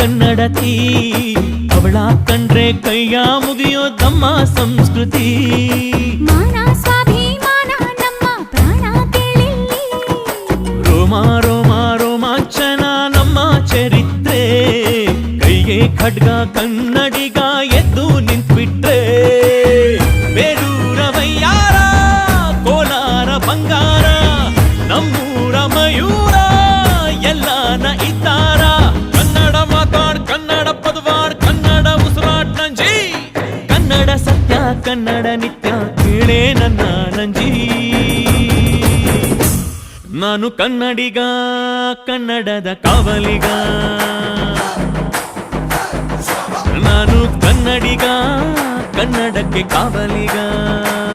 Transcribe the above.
ಕನ್ನಡತಿ ಅವಳ ಕಂಡ್ರೆ ಕೈಯ ಮುಗಿಯೋದಮ್ಮ ಸಂಸ್ಕೃತಿ ಮಾನ ಸ್ವಾಭಿಮಾನ ನಮ್ಮ ಪ್ರಾಣ ಕೇಳಿಲ್ಲಿ ರೋಮ ರೋಮ ರೋಮಾಂಚನ ನಮ್ಮ ಚರಿತ್ರೆ ಕೈಗೆ ಖಡ್ಗ ಕನ್ನಡಿಗ ಎದ್ದು ನಿಂತ್ಬಿಟ್ರೆ ಬೇಲೂರ ವಯ್ಯಾರ ಕೋಲಾರ ಬಂಗಾರ ನಮ್ಮೂರ ಮಯೂರ ಎಲ್ಲಾನ ಇದ್ದಾರ ಕನ್ನಡ ಮಾತಾಡ್ ಕನ್ನಡ ಪದವಾಡ್ ಕನ್ನಡ ಉಸಿರಾಟ್ ನಂಜಿ ಕನ್ನಡ ಸತ್ಯ ಕನ್ನಡ ನಿತ್ಯ ಕೇಳೇ ನನ್ನ ನಂಜಿ ನಾನು ಕನ್ನಡಿಗ ಕನ್ನಡದ ಕಾವಲಿಗ ನಾನು ಕನ್ನಡಿಗ ಕನ್ನಡಕ್ಕೆ ಕಾವಲಿಗ